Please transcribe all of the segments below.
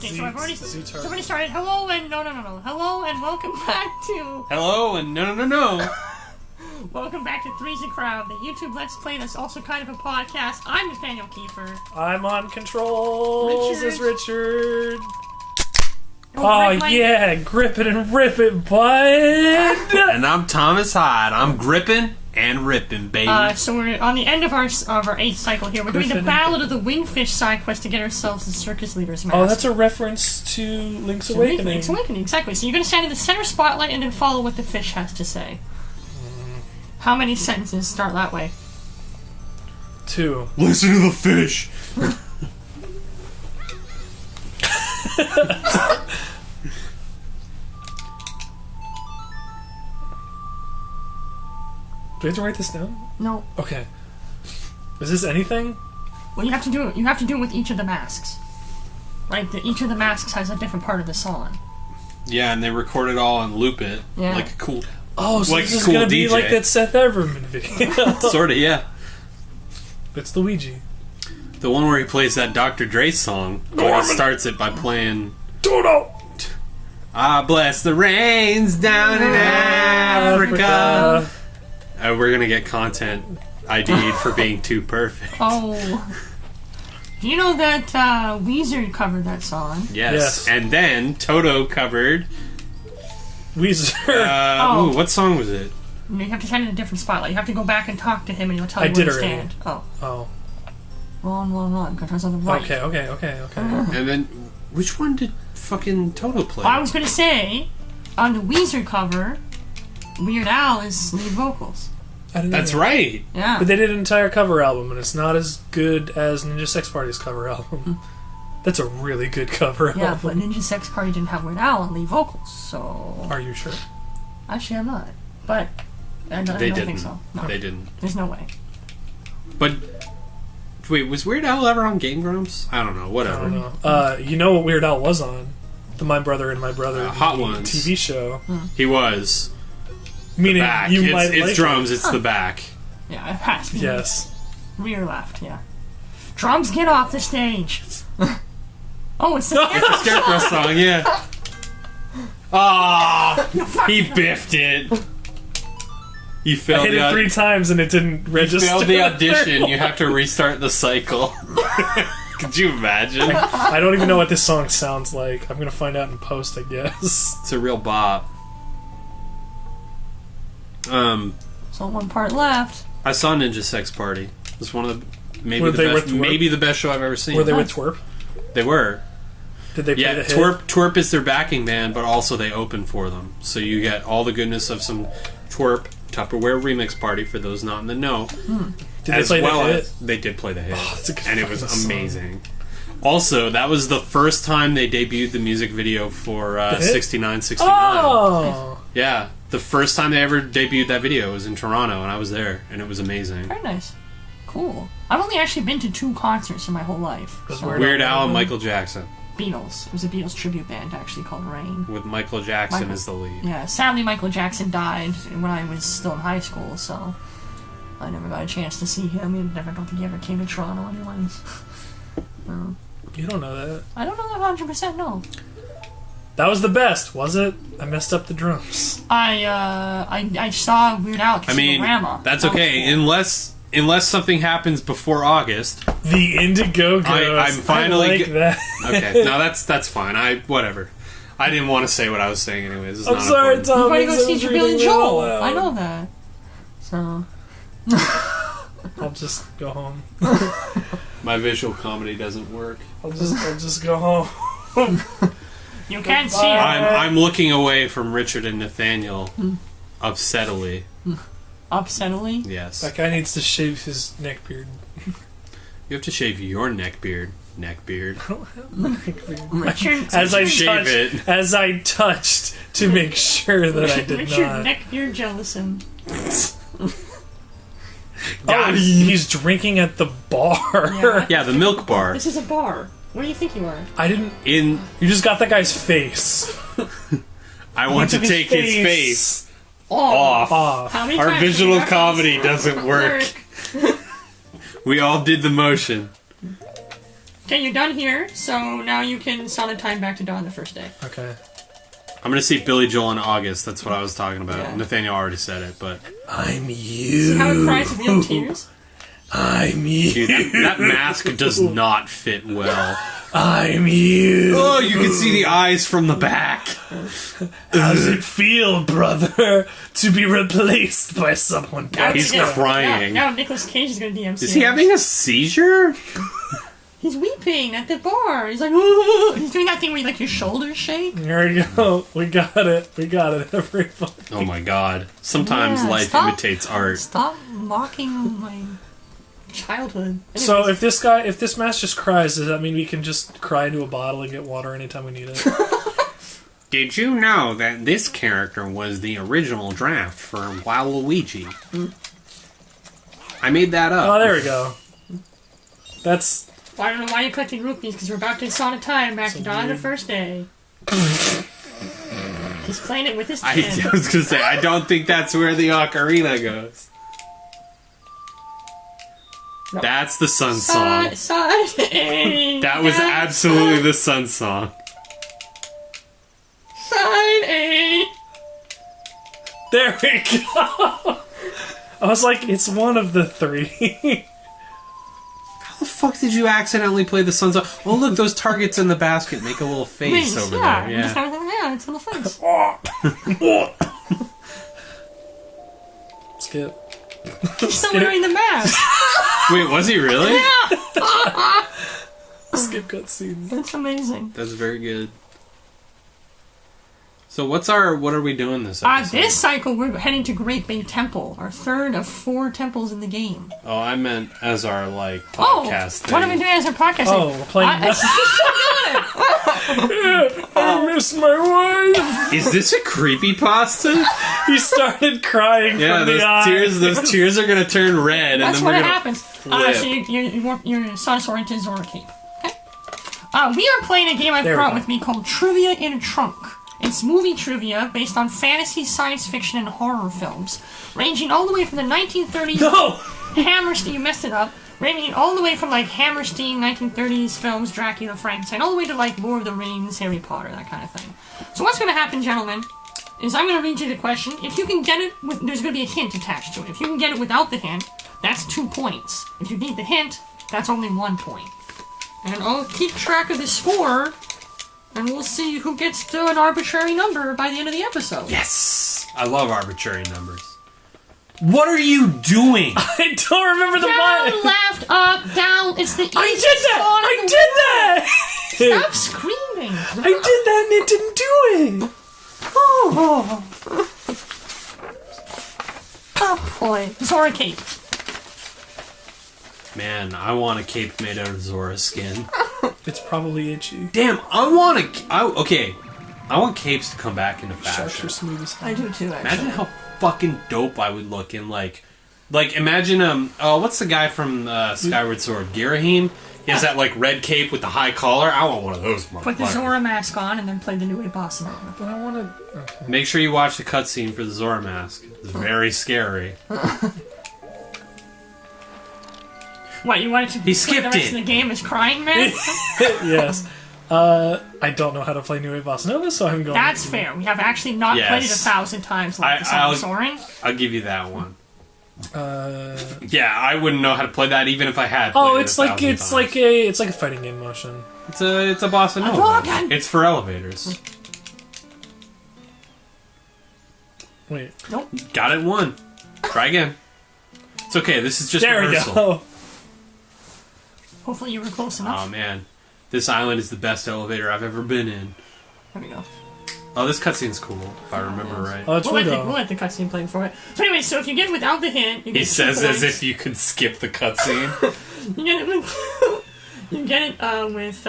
Okay, so I've already started. Hello and no. Hello and welcome back to. Hello and no. Welcome back to Threes and Crowd, the YouTube Let's Play that's also kind of a podcast. I'm Nathaniel Kiefer. I'm on controls as Richard. Oh yeah, grip it and rip it, bud. And I'm Thomas Hyde. I'm gripping and ripping, baby. So we're on the end of our 8th cycle here. We're doing the Ballad of the Wingfish side quest to get ourselves the Circus Leader's mask. Oh, that's a reference to Link's Awakening. Link's Awakening, exactly. So you're going to stand in the center spotlight and then follow what the fish has to say. How many sentences start that way? 2. Listen to the fish. Do I have to write this down? No. Okay. Is this anything? Well, you have to do it. You have to do it with each of the masks. Right? Each of the masks has a different part of the song. Yeah, and they record it all and loop it. Yeah. Like a cool... Oh, so like this is cool going to be DJ. like that Seth Everman video. Sort of, yeah. It's Luigi. The one where he plays that Dr. Dre song, but he starts it by playing... Dodo! I bless the rains down in Africa. We're going to get content ID'd for being too perfect. Oh. Do you know that Weezer covered that song? Yes. And then Toto covered... Weezer. What song was it? You have to stand in a different spotlight. You have to go back and talk to him and he'll tell you where to stand. Oh. Run. Controls on the right. Okay. And then, which one did fucking Toto play? I was going to say, on the Weezer cover, Weird Al is lead vocals. I didn't know That's that. right. Yeah. But they did an entire cover album, and it's not as good as Ninja Sex Party's cover album. That's a really good cover album. Yeah, but Ninja Sex Party didn't have Weird Al on lead vocals, so... Are you sure? Actually, I'm not. But I don't think so. No. They didn't. There's no way. But, wait, was Weird Al ever on Game Grumps? I don't know, whatever. I don't know. You know what Weird Al was on? The My Brother and My Brother Hot Ones TV show. He was. Meaning Back. you It's might like drums, it. it's the back. Yeah, it has to be. Yes. Rear left, yeah. Drums, get off the stage! Oh, it's the It's the Scarecrow song, yeah. Ah, he biffed it. You I failed hit it 3 times and it didn't register. You failed the audition. You have to restart the cycle. Could you imagine? I don't even know what this song sounds like. I'm gonna find out in post, I guess. It's a real bop. So one part left. I saw Ninja Sex Party. It was one of the Were they with maybe the best show I've ever seen. Were they with Twerp? They were. Did they play the hit? Twerp is their backing band, but also they open for them. So you get all the goodness of some Twerp Tupperware remix party for those not in the know. Did they play the hit? They did play the hit. Oh, that's a good and it was fucking amazing. Also, that was the first time they debuted the music video for 6969. Oh! Yeah. The first time they ever debuted that video was in Toronto, and I was there, and it was amazing. Very nice. Cool. I've only actually been to 2 concerts in my whole life. So. Weird Al and Michael Jackson. Beatles. It was a Beatles tribute band, actually, called Rain. With Michael Jackson as the lead. Yeah, sadly Michael Jackson died when I was still in high school, so I never got a chance to see him. I don't think he ever came to Toronto anyways. You don't know that. I don't know that 100%, no. That was the best, was it? I messed up the drums. I saw Weird Al at Skinorama. That's okay, unless something happens before August. The Indigo Ghost. I'm finally I like that. Okay, no, that's fine. Whatever. I didn't want to say what I was saying anyways. It's I'm not sorry, important. Tom. You're going to go see Billy Joel. I know that. So... I'll just go home. My visual comedy doesn't work. I'll just go home. You can't see it. I'm looking away from Richard and Nathaniel upsettily. Upsettily? Yes. That guy needs to shave his neck beard. You have to shave your neck beard. Neck beard. Richard, As I touched to make sure that I did Richard not. neck beard jealous him. Oh, he's drinking at the bar. Yeah, the milk bar. This is a bar. Where do you think you are? I didn't. You just got that guy's face. I want to take his face off. How many Our visual comedy doesn't work. We all did the motion. Okay, you're done here, so now you can solid time back to dawn the first day. Okay. I'm gonna see Billy Joel in August. That's what I was talking about. Yeah. Nathaniel already said it, but I'm you. See how it cries with real tears? I'm you. dude, that mask does not fit well. I'm you. Oh, you can see the eyes from the back. How's it feel, brother, to be replaced by someone? He's crying. Now Nicolas Cage is going to DMC. Is he having a seizure? He's weeping at the bar. He's like, ooh. He's doing that thing where like your shoulders shake. There we go. We got it. Everybody. Oh my god. Sometimes Yeah, life stop. imitates art. Stop mocking my childhood. So if this mask just cries, does that mean we can just cry into a bottle and get water anytime we need it? Did you know that this character was the original draft for Waluigi? I made that up. Oh, there we go. That's... Well, I don't know why you're collecting rupees, because we're about to Sonic time back to dawn the first day. He's playing it with his I chin. was gonna say, I don't think that's where the ocarina goes. No. That's the Sun song. That was Yeah. absolutely the Sun song. Side A. There we go! I was like, it's one of the three. How the fuck did you accidentally play the Sun song? Oh, look, those targets in the basket make a little face over there. Yeah. Yeah. It's a little face. Skip. He's still wearing the mask. Wait, was he really? Skip cutscene. That's amazing. That's very good. So what are we doing this episode? This cycle, we're heading to Great Bay Temple, our third of 4 temples in the game. Oh, I meant as our, like, podcast thing. What are we doing as our podcast? Oh, we're playing... I miss my wife! Is this a creepypasta? He started crying Yeah, from the eyes. those tears are gonna turn red, That's and what then we're gonna happens. flip. So you're Sonic into Zora Cape. Okay. We are playing a game I've There we brought go. with me called Trivia in a Trunk. It's movie trivia based on fantasy, science fiction, and horror films, ranging all the way from the 1930s. No! Hammerstein, you messed it up. Ranging all the way from like Hammerstein 1930s films, Dracula, Frankenstein, all the way to like Lord of the Rings, Harry Potter, that kind of thing. So what's going to happen, gentlemen, is I'm going to read you the question. If you can get it, there's going to be a hint attached to it. If you can get it without the hint, that's 2 points. If you need the hint, that's only 1 point. And I'll keep track of the score, and we'll see who gets to an arbitrary number by the end of the episode. Yes! I love arbitrary numbers. What are you doing? I don't remember the Down, button! left, up, down. It's the I easiest did that! song I in the did world. that! Stop screaming. I did that and it didn't do it! Oh, oh boy. Zora Cape. Man, I want a cape made out of Zora skin. It's probably itchy. Damn, I want capes to come back into Sharks are fashion. smooth as hell. I do too, actually. Imagine how fucking dope I would look in like imagine what's the guy from Skyward Sword? Girahim? He has that like red cape with the high collar. I want one of those. Put the motherfuckers. Zora mask on and then play the new way boss nova. But I want to... Okay. Make sure you watch the cutscene for the Zora mask. It's very scary. What, you wanted to play the skipped rest it. of the game as crying man? Yes. I don't know how to play New Wave Bossa Nova, so I'm going That's to... fair. We have actually not played it Yes. 1,000 times like the I'll- song Soren. I'll give you that one. Uh... Yeah, I wouldn't know how to play that even if I had. Oh, played it's it like 1,000 it's times. like a fighting game motion. It's a bossa nova. Hadouken! It's for elevators. Wait, Nope. Got it one. Try again. It's okay. This is just there we rehearsal. go. Hopefully you were close enough. Oh man, this island is the best elevator I've ever been in. There we go. Oh, this cutscene's cool if I remember right. Oh, it's We'll Widow. let the cutscene play for it. So anyway, so if you get it without the hint, you get He 2 says points. as if you could skip the cutscene. You get it with... you get it with...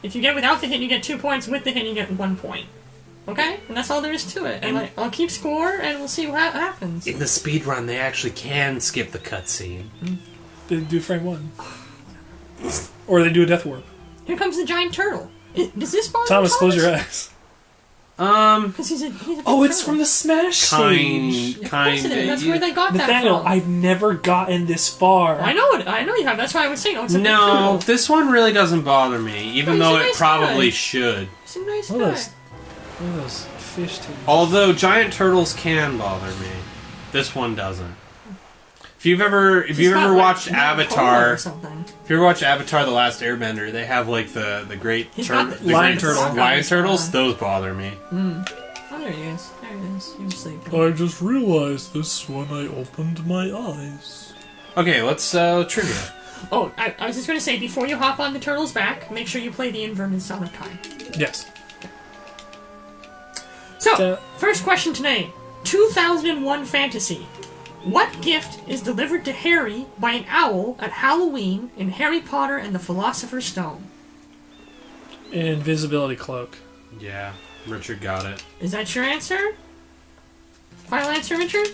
if you get it without the hint, you get 2 points. With the hint, you get 1 point. Okay? And that's all there is to it. And like, I'll keep score, and we'll see what happens. In the speed run, they actually can skip the cutscene. They do frame 1. Or they do a death warp. Here comes the giant turtle. Does this spawn? Thomas, close your eyes. eyes. Because he's a big Oh, it's turtle. from the Smash stage. Of course it is. That's where they got Nathaniel, that from. I've never gotten this far. I know it. I know you have. That's why I was saying, it's a big No, turtle. this one really doesn't bother me, even he's though a it nice probably guy. should. He's a nice Look guy. at those fish teeth. Although giant turtles can bother me, this one doesn't. If you've ever He's got, watched like, polo Avatar, or something. if you ever watched Avatar: The Last Airbender, they have like the great He's got the lion turtle. lion turtles. Those bother me. Oh, there he is. There he is. He was sleeping. I just realized this when I opened my eyes. Okay, let's trivia. Oh, I was just going to say, before you hop on the turtle's back, make sure you play the inverted sum of time. Yes. So, first question today. 2001 fantasy. What gift is delivered to Harry by an owl at Halloween in Harry Potter and the Philosopher's Stone? Invisibility cloak. Yeah, Richard got it. Is that your answer? Final answer, Richard?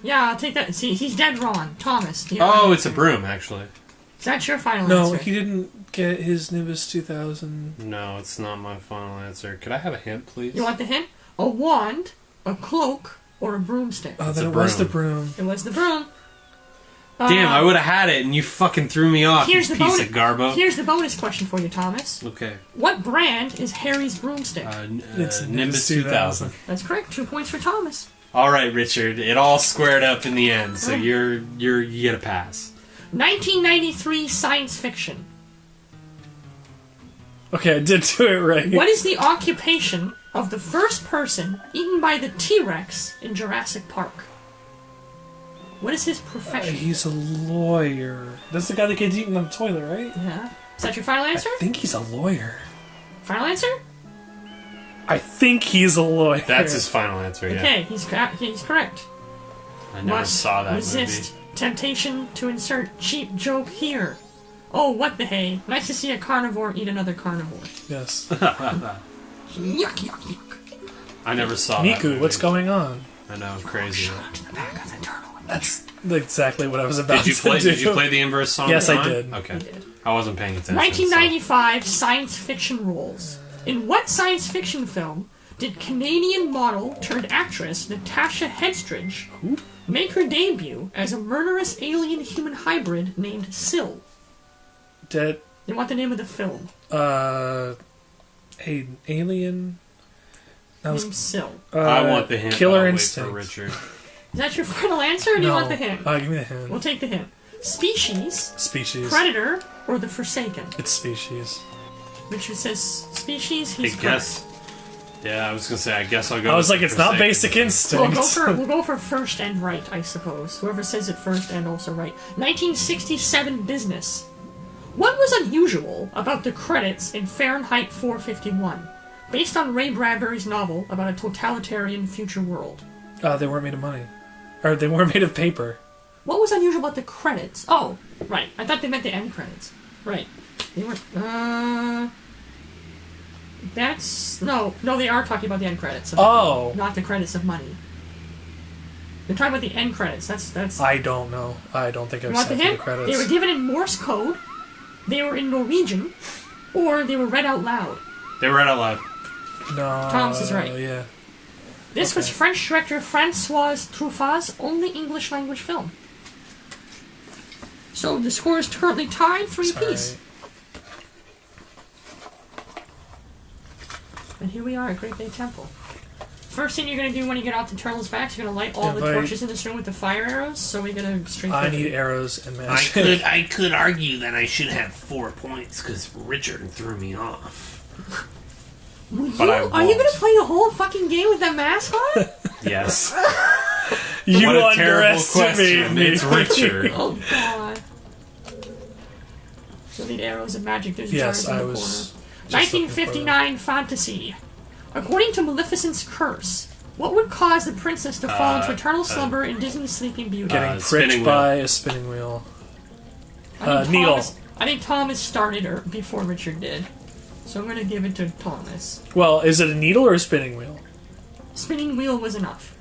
Yeah, I'll take that. See, he's dead wrong. Thomas. Do you have Oh, an it's a answer? broom, actually. Is that your final No, answer? he didn't get his Nimbus 2000. No, it's not my final answer. Could I have a hint, please? You want the hint? A wand, a cloak, or a broomstick? Oh, It's then a it was the broom. broom. It was the broom. Damn, I would have had it, and you fucking threw me off, you Here's piece the bonus. of garbo. Here's the bonus question for you, Thomas. Okay. What brand is Harry's broomstick? It's Nimbus 2000. That's correct. 2 points for Thomas. All right, Richard. It all squared up in the end, so you get a pass. 1993 science fiction. Okay, I did do it right. What is the occupation of the first person eaten by the T-Rex in Jurassic Park? What is his profession? He's a lawyer. That's the guy that gets eaten in the toilet, right? Yeah. Is that your final answer? I think he's a lawyer. Final answer? I think he's a lawyer. That's his final answer, yeah. Okay, he's correct. I never Must saw that resist temptation to insert cheap joke here. Oh, what the hey. Nice to see a carnivore eat another carnivore. Yes. Yuck, yuck, yuck. I never saw that Miku, movie. what's going on? I know, crazy. The back of the turtle. That's exactly what I was about Did you to play? do. Did you play the inverse song? Yes, I Ron? did. Okay, You did. I wasn't paying attention. 1995 science fiction roles. In what science fiction film did Canadian model turned actress Natasha Henstridge make her debut as a murderous alien-human hybrid named Syl? Dead. They want the name of the film. Alien. That was Named Syl. I want the hint. Killer I'll wait Instinct. for Richard. Is that your final answer, or do you want the hint? Give me the hint. We'll take the hint. Species, Species. Predator, or The Forsaken? It's species. Richard says species, I he's guess. correct. Yeah, I was gonna say. I guess I'll go. I was with like, the it's not Forsaken. Basic Instinct. We'll go for first and right, I suppose. Whoever says it first and also right. 1967 business. What was unusual about the credits in Fahrenheit 451, based on Ray Bradbury's novel about a totalitarian future world? They weren't made of money. Or they weren't made of paper. What was unusual about the credits? Oh, right. I thought they meant the end credits. Right. They weren't. That's no. They are talking about the end credits. Oh. Not the credits of money. They're talking about the end credits. That's. I don't know. I don't think I've You want the seen the hint? credits. They were given in Morse code. They were in Norwegian, or they were read out loud. They read out loud. No. Thomas is right. Yeah. This was Okay. French director Francois Truffaut's only English language film. So the score is currently tied 3 apiece. And here we are at Great Bay Temple. First thing you're going to do when you get off the turtle's back, you're going to light all the Invite- torches in this room with the fire arrows, so we get a straight I through. need arrows and magic. I could argue that I should have 4 points because Richard threw me off. But I Are you won't. going to play the whole fucking game with that mask on? Yes. You What a terrible underestimate question. me. It's Richard. Oh god. So need arrows and magic. There's Yes, jars in I the was corner. just looking for 1959 fantasy. According to Maleficent's curse, what would cause the princess to fall into eternal slumber in Disney's Sleeping Beauty? Getting spinning pricked wheel. by a spinning wheel. I think needle. I think Thomas started before Richard did. So I'm going to give it to Thomas. Well, is it a needle or a spinning wheel? Spinning wheel was enough.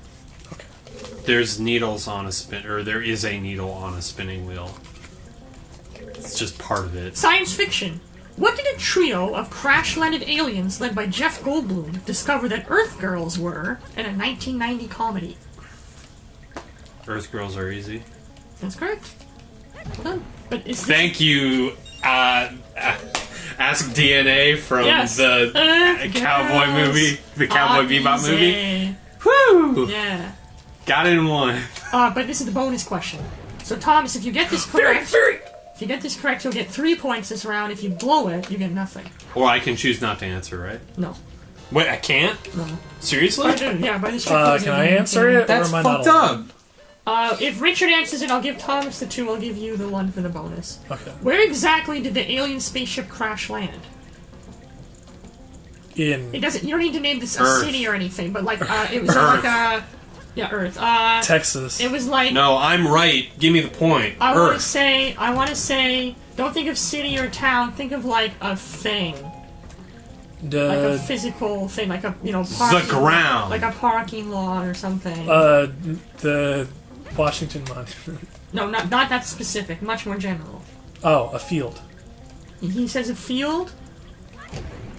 There's needles on a spin, or there is a needle on a spinning wheel. It's just part of it. Science fiction. What did a trio of crash-landed aliens led by Jeff Goldblum discover that Earth Girls were in a 1990 comedy? Earth Girls are easy. That's correct. Well done. But is Thank you, Ask DNA from Yes. the cowboy Girls movie, the Cowboy Bebop easy. movie. Woo! Yeah. Got it in one. But this is the bonus question. So Thomas, if you get this correct, if you get this correct, you'll get 3 points this round. If you blow it, you get nothing. Or I can choose not to answer, right? No. Wait, I can't? No. Seriously? Yeah, by this trick. Can I answer it? That's or am I fucked not allowed? up. If Richard answers it, I'll give Thomas the 2. I'll give you the 1 for the bonus. Okay. Where exactly did the alien spaceship crash land? In It doesn't. You don't need to name this a Earth. city or anything, but like it was Earth. like Earth. Texas. It was like No, I'm right. Give me the point. I want to Earth. say. I want to say. Don't think of city or town. Think of like a thing, like a physical thing, like a parking ground. like a parking lot or something. The Washington Monument. No, not that specific. Much more general. Oh, a field. He says a field.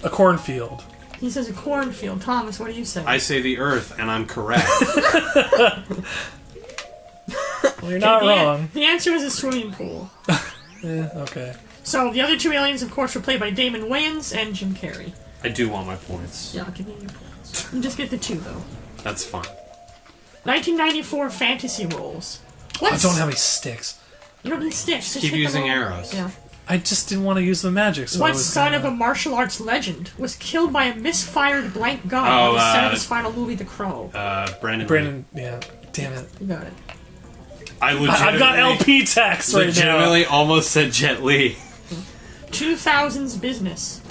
A cornfield. He says a cornfield. Thomas, what do you say? I say the Earth, and I'm correct. Well, you're not the, wrong. The answer is a swimming pool. Okay. So the other 2 aliens, of course, were played by Damon Wayans and Jim Carrey. I do want my points. Yeah, I'll give you your points. You just get the 2 though. That's fine. 1994 fantasy roles. I don't have any sticks. You don't need sticks. Just Keep hit them using all. arrows. Yeah. I just didn't want to use the magic, so I What was son gonna... of a martial arts legend was killed by a misfired blank gun Oh, on the set of his final movie, The Crow? Brandon. Brandon, yeah. Damn it. You got it. I legitimately, I've got LP tax right now. legitimately almost said Jet Li. 2000s business.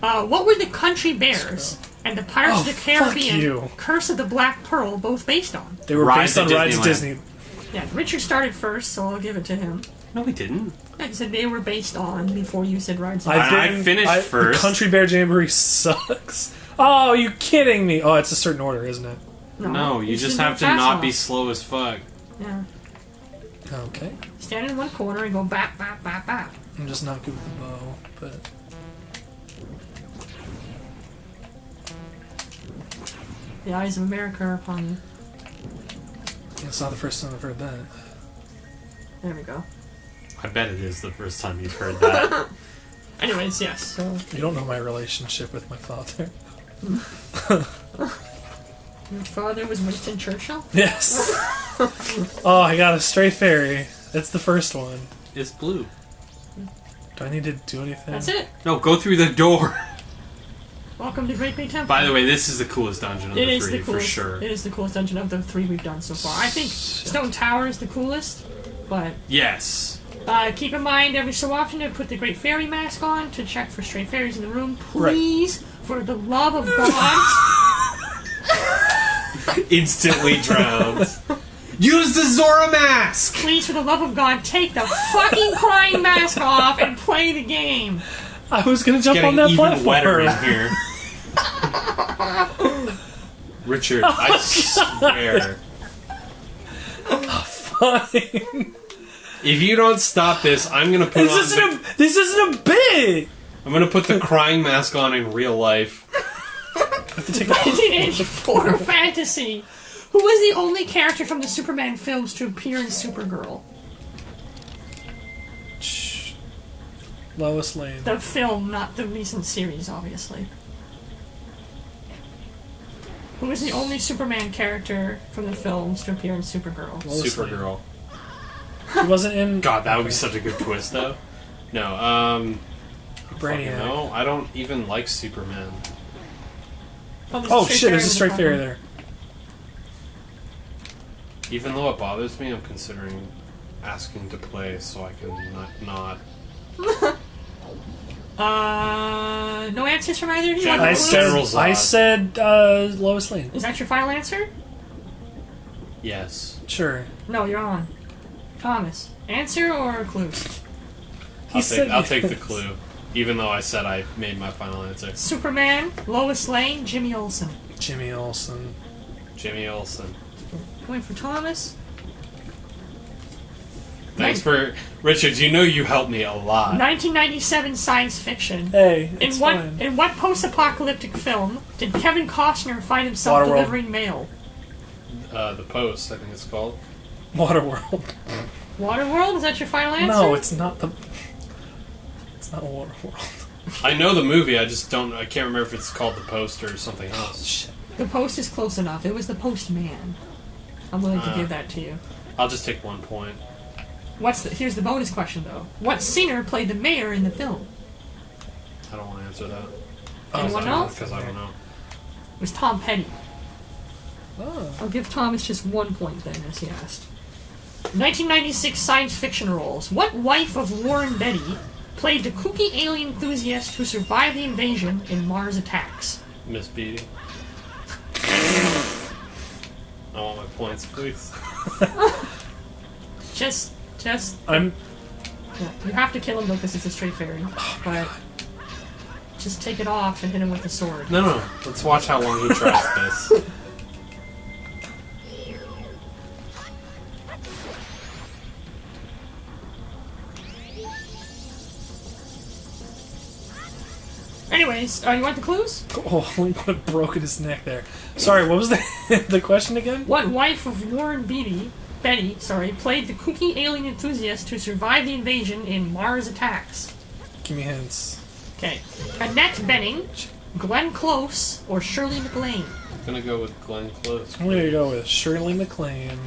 What were the Country Bears and the Pirates of the fuck Caribbean you. Curse of the Black Pearl both based on? They were Rise based on to Rise to Disneyland. Disney. Yeah, Richard started first, so I'll give it to him. No, we didn't. Yeah, he said they were based on before you said Rides of I finished first. The Country Bear Jamboree sucks. Oh, you kidding me? Oh, it's a certain order, isn't it? No, you just should have do to fast not off. be slow as fuck. Yeah. Okay. Stand in one corner and go bap, bap, bap, bap. I'm just not good with the bow, but... The eyes of America are upon you. It's not the first time I've heard that. There we go. I bet it is the first time you've heard that. Anyways, yes. So You don't know my relationship with my father. your father was Winston Churchill? Yes. Oh, I got a stray fairy. That's the first one. It's blue. Do I need to do anything? That's it. No, go through the door. Welcome to Great Bay Temple. By the way, this is the coolest dungeon of It the is 3, the coolest. for sure. It is the coolest dungeon of the 3 we've done so far. I think Stone Tower is the coolest, but Yes. keep in mind every so often to put the Great Fairy mask on to check for stray fairies in the room. Please, for the love of God. Instantly drowned. Use the Zora mask! Please, for the love of God, take the fucking crying mask off and play the game. I was gonna jump Getting on that even platform. wetter in here. Richard, I swear. Fine. If you don't stop this, I'm gonna put This isn't a bit. I'm gonna put the crying mask on in real life. 1984 fantasy. Who was the only character from the Superman films to appear in Supergirl? Lois Lane. The film, not the recent series, obviously. Who was the only Superman character from the films to appear in Supergirl? Lois Lane. Supergirl. He wasn't in. God, that would be such a good twist, though. No, Brainiac. no, I don't even like Superman. there's Oh Stray shit! There's a in the straight front fairy row. there. Even though it bothers me, I'm considering asking to play so I can not. No answers from either of you? General- I said Lois Lane. Is that your final answer? Yes. Sure. No, you're on. Thomas, answer or clue? I'll take the clue. Even though I said I made my final answer. Superman, Lois Lane, Jimmy Olsen. Jimmy Olsen. Jimmy Olsen. Going for Thomas. Thanks for... Richard, you know you helped me a lot. 1997 science fiction. Hey, it's fine. In what post-apocalyptic film did Kevin Costner find himself Waterworld. delivering mail? The Post, I think it's called. Waterworld. Waterworld? Is that your final answer? No, it's not the... It's not Waterworld. I know the movie, I just don't... I can't remember if it's called The Post or something else. Shit. The Post is close enough. It was The Postman. I'm willing to give that to you. I'll just take 1 point. Here's the bonus question, though. What singer played the mayor in the film? I don't want to answer that. Anyone know? Because I don't know. It was Tom Petty. Oh. I'll give Thomas just 1 point then, as he asked. 1996 science fiction roles. What wife of Warren Beatty played the kooky alien enthusiast who survived the invasion in Mars Attacks? Miss Beatty. I want my points, please. Just... I'm... Yeah, you have to kill him, though, because it's a straight fairy. But... just take it off and hit him with the sword. No. Let's watch how long he tries this. Anyways, you want the clues? Oh, I would have broken his neck there. Sorry, what was the question again? What wife of Warren Betty, played the kooky alien enthusiast who survived the invasion in Mars Attacks? Give me hints. Okay. Annette Bening, Glenn Close, or Shirley MacLaine? I'm gonna go with Glenn Close. I'm gonna go with Shirley MacLaine.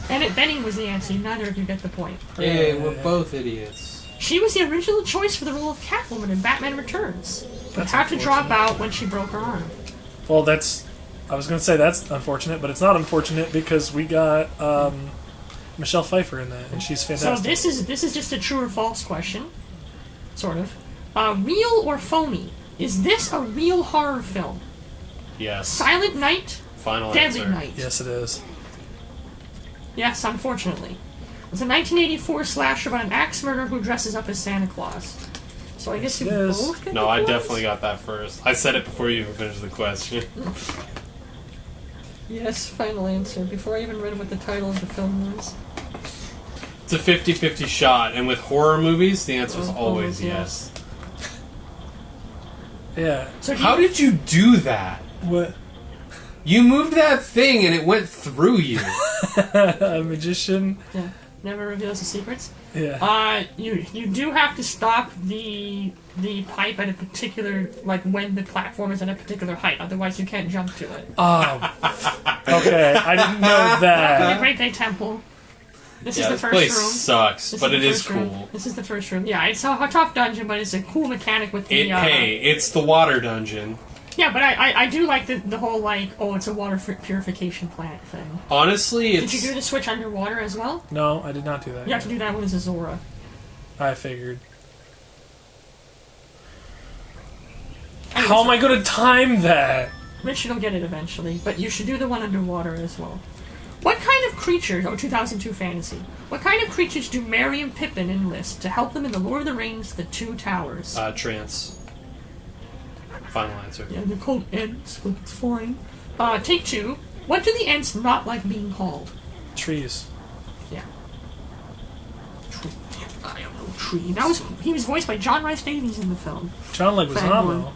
Annette Bening was the answer. Neither of you get the point. Hey, we're both idiots. She was the original choice for the role of Catwoman in Batman Returns, but had to drop out when she broke her arm. Well, I was going to say that's unfortunate, but it's not unfortunate because we got Michelle Pfeiffer in that, and she's fantastic. So this is just a true or false question, sort of. Real or phony? Is this a real horror film? Yes. Silent Night, Final Deadly answer. Night. Yes, it is. Yes, unfortunately. It's a 1984 slasher about an axe murderer who dresses up as Santa Claus. So I guess you Yes. both get No, the I points? definitely got that first. I said it before you even finished the question. Yes, final answer. Before I even read what the title of the film was. It's a 50-50 shot, and with horror movies, the answer is always yes. Yeah. So How did you do that? What? You moved that thing and it went through you. A magician? Yeah, never reveals the secrets. Yeah. You do have to stop the pipe at a particular, like when the platform is at a particular height. Otherwise, you can't jump to it. Oh. Okay, I didn't know The that. Great Day Temple. This is Yeah, the this first place room. sucks, This but is it the is first room. cool. This is the first room. Yeah, it's a tough dungeon, but it's a cool mechanic with the. Hey, it's the water dungeon. Yeah, but I do like the whole like it's a water purification plant thing. Honestly, it's... Did you do the switch underwater as well? No, I did not do that. You have to do that one as a Zora. I figured. How am I going to time that? Richard will get it eventually, but you should do the one underwater as well. What kind of creatures, 2002 fantasy, what kind of creatures do Merry and Pippin enlist to help them in the Lord of the Rings, The Two Towers? Trance. Final answer. Yeah, they're called Ents, but it's fine. Take two. What do the Ents not like being called? Trees. Yeah. Tree. I am no tree. He was voiced by John Rhys Davies in the film. John Leguizamo.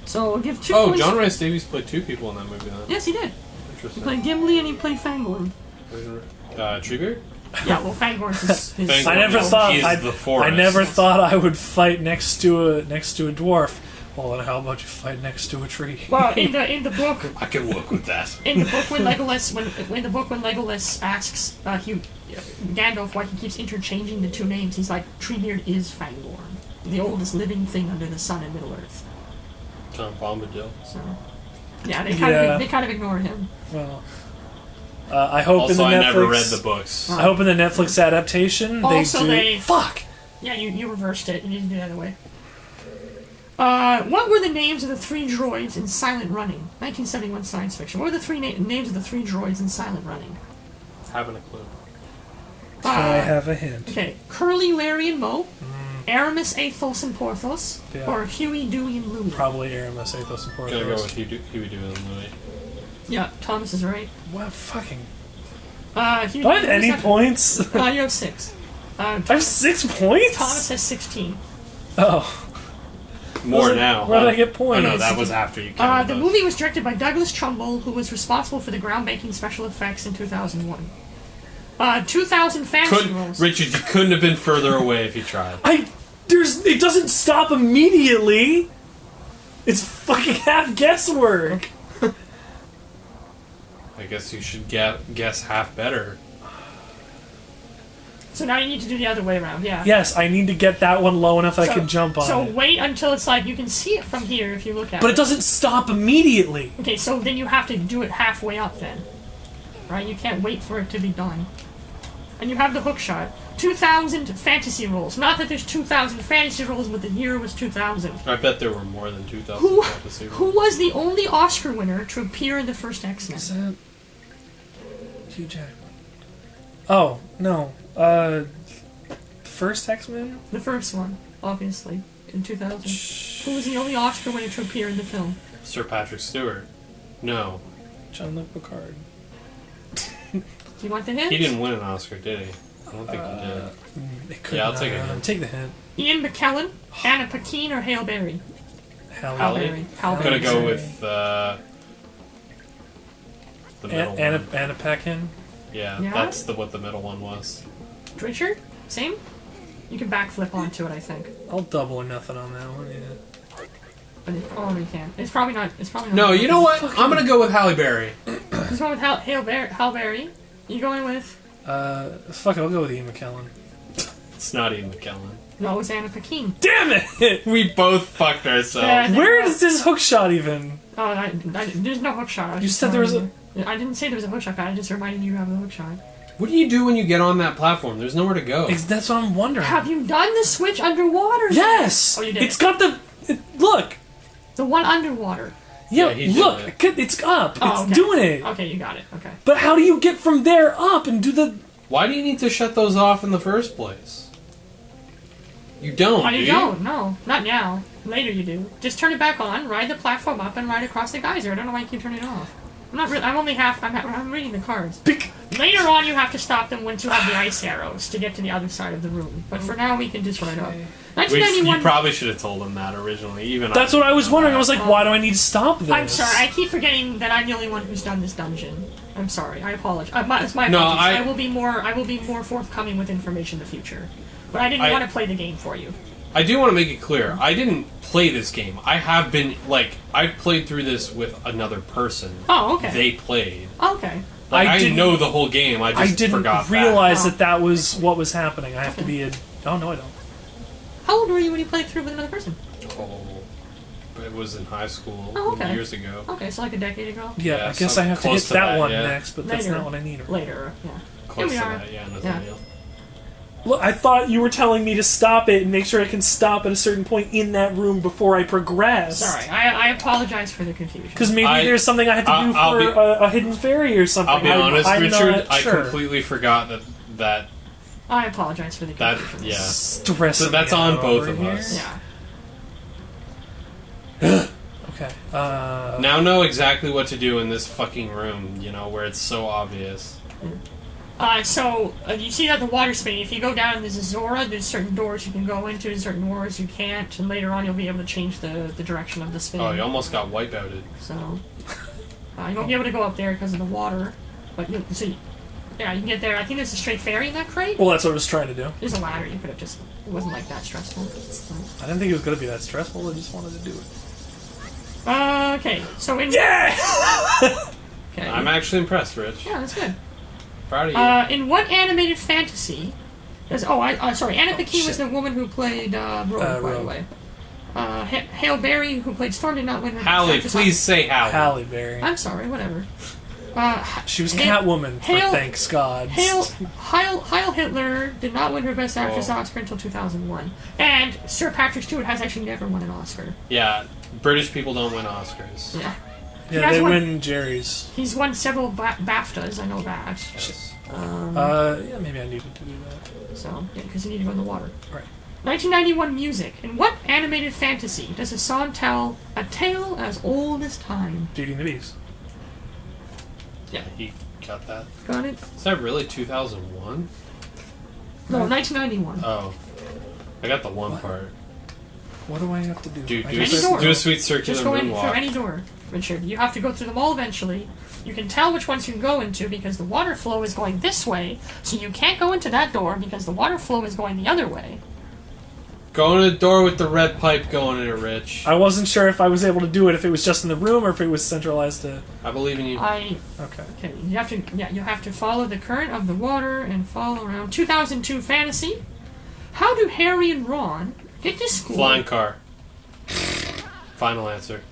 So I'll give 2 points. John Rhys Davies played two people in that movie, then. Yes, he did. He Interesting. played Gimli and he played Fangorn. Treebeard? Yeah, well, Fangorn's his Fangorn I never is thought the forest. I never thought I would fight next to a dwarf. Well, then how about you fight next to a tree? Well, in the book, I can work with that. in the book when Legolas asks Gandalf why he keeps interchanging the two names, he's like, Treebeard is Fangorn, the oldest living thing under the sun in Middle Earth. Tom Bombadil. So, yeah, they kind of ignore him. Well, I hope Also, in the I Netflix. never read the books. I hope in the Netflix adaptation Also, they do. Fuck. Yeah, you reversed it. You need to do it the other way. What were the names of the 3 droids in Silent Running? 1971 science fiction. What were the 3 names of the 3 droids in Silent Running? Having a clue. Can I have a hint? Okay, Curly, Larry, and Moe, Aramis, Athos, and Porthos, Yeah. or Huey, Dewey, and Louie? Probably Aramis, Athos, and Porthos. Gonna go with Huey Dewey and Louie. Yeah, Thomas is right. What fucking? Huey, Do I have Dewey any was points? you have 6. I have 6 points? Thomas has 16. Oh. More now. Where did I get points? Oh no, that was after you counted The those. movie was directed by Douglas Trumbull, who was responsible for the groundbreaking special effects in 2001. 2,000 fantasy rolls. Richard, you couldn't have been further away if you tried. It doesn't stop immediately. It's fucking half guesswork. I guess you should guess half better. So now you need to do the other way around, yeah. Yes, I need to get that one low enough I can jump on So it. wait until it's like, you can see it from here if you look at it. But it doesn't stop immediately. Okay, so then you have to do it halfway up then. Right? You can't wait for it to be done. And you have the hook shot. 2,000 fantasy rolls. Not that there's 2,000 fantasy rolls, but the year was 2000. I bet there were more than 2,000 fantasy rolls. Who was the only Oscar winner to appear in the first X-Men? Is that Hugh Jackman? Oh, no. The first X-Men? The first one, obviously, in 2000. Who was the only Oscar winner to appear in the film? Sir Patrick Stewart. No. Jean-Luc Picard. Do you want the hint? He didn't win an Oscar, did he? I don't think he did. Yeah, I'll take a hint. Take the hint. Ian McKellen, Anna Paquin, or Hale Berry? Halle Berry. I'm gonna go with the middle one. Anna Paquin. Yeah, Yeah? that's what the middle one was. Richard? Same? You can backflip onto it, I think. I'll double or nothing on that one, yeah. But it probably can. It's probably not. No, you know what? I'm gonna go with Halle Berry. He's going with Hale Berry. You going with? Fuck it, I'll go with Ian McKellen. It's not Ian McKellen. No, it's Anna Paquin. Damn it! We both fucked ourselves. Yeah, Where is this hook shot even? Oh, there's no hook shot. I was You just said there was telling you. I didn't say there was a hook shot. I just reminded you to have a hook shot. What do you do when you get on that platform? There's nowhere to go. That's what I'm wondering. Have you done the switch underwater? Yes! Oh, you did. It's got the... look! The one underwater. Yeah, he did look! it. It's up! Oh, It's okay. doing it! Okay, you got it. Okay. But how do you get from there up and do the... Why do you need to shut those off in the first place? You don't, Oh, do you don't? No, not now. Later you do. Just turn it back on, ride the platform up, and ride across the geyser. I don't know why you keep turning it off. I'm not really. I'm only half. I'm reading the cards. Later on, you have to stop them once you have the ice arrows to get to the other side of the room. But for now, we can just ride up. You 1991. probably should have told them that originally. Even That's what I was wondering. I was like, why do I need to stop this? I'm sorry. I keep forgetting that I'm the only one who's done this dungeon. I'm sorry. I apologize. It's my apologies. No, I will be more forthcoming with information in the future. But I didn't want to play the game for you. I do want to make it clear. I didn't play this game. I have been I've played through this with another person. Oh, okay. They played. Okay. I know the whole game. I didn't forgot realize that. that was what was happening. I have to be a... Oh, no, I don't. How old were you when you played through with another person? Oh, it was in high school Oh, okay. years ago. Okay, so like a decade ago. Yeah, Yeah, I guess so I have to close hit to that that, one yeah. next, but that's Later. not what I need. Later, yeah. Close to Here we are. that, yeah, Nathaniel. Look, I thought you were telling me to stop it and make sure I can stop at a certain point in that room before I progress. Sorry, I apologize for the confusion. Because maybe there's something I have to do for a hidden fairy or something. I'll be honest, I'm Richard. not I sure. completely forgot that I apologize for the confusion. yeah. Stressing So that's me on out both over of here. us. Yeah. Okay. Now know exactly what to do in this fucking room. You know where it's so obvious. You see that the water spinning. If you go down in the Zora, there's certain doors you can go into, certain doors you can't, and later on you'll be able to change the direction of the spin. Oh, you almost got wipeouted. So, you won't be able to go up there because of the water, but you see, yeah, you can get there. I think there's a straight ferry in that crate. Well, that's what I was trying to do. There's a ladder. You could have just. It wasn't like that stressful. I didn't think it was going to be that stressful. I just wanted to do it. Okay, so in Yeah! okay, I'm actually impressed, Rich. yeah, that's good. Proud of you. In what animated fantasy? Sorry, Anna Paquin was the woman who played Rogue, by the Rogue. way. Hale Berry, who played Storm, did not win her. Halle, Actress please say Halle. Halle Berry. I'm sorry, whatever. She was Hale- Catwoman, for Hale- thanks God. Heil Hitler did not win her Best Actress Oscar until 2001. And Sir Patrick Stewart has actually never won an Oscar. Yeah, British people don't win Oscars. Yeah. Yeah, they win Jerry's. He's won several BAFTAs, I know that. Yes. Yeah, maybe I needed to do that. So, yeah, because you need to go in the water. Right. 1991 music. In what animated fantasy does a song tell a tale as old as time? Beauty and the Beast. Yeah, he got that. Got it? Is that really 2001? No, 1991. Oh. I got the one part. What do I have to do? Do Any door. a sweet circular Just go in moonwalk. through any door, Richard. You have to go through them all eventually. You can tell which ones you can go into because the water flow is going this way, so you can't go into that door because the water flow is going the other way. Go in the door with the red pipe going in it, Rich. I wasn't sure if I was able to do it, if it was just in the room or if it was centralized to... I believe in you. Okay. Okay, you have to follow the current of the water and follow around. 2002 fantasy. How do Harry and Ron get to school? Flying car. Final answer.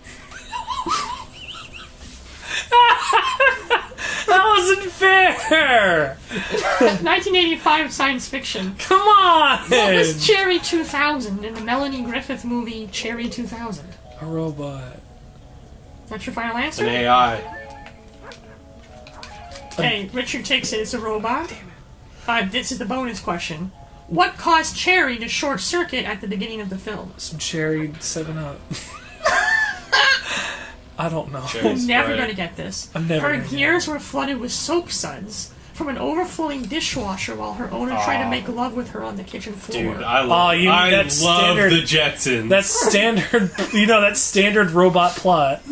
That wasn't fair! 1985 science fiction. Come on! What was Cherry 2000 in the Melanie Griffith movie Cherry 2000? A robot. That's your final answer? An AI. Okay, Richard takes it as a robot. This is the bonus question. What caused Cherry to short circuit at the beginning of the film? Some cherry 7-Up. I don't know. Cherry I'm never Sprite. going to get this. I'm never Her gonna get gears were flooded with soap suds from an overflowing dishwasher while her owner tried to make love with her on the kitchen floor. Dude, I love, you mean I that love standard- the Jetsons. That's standard, that standard robot plot.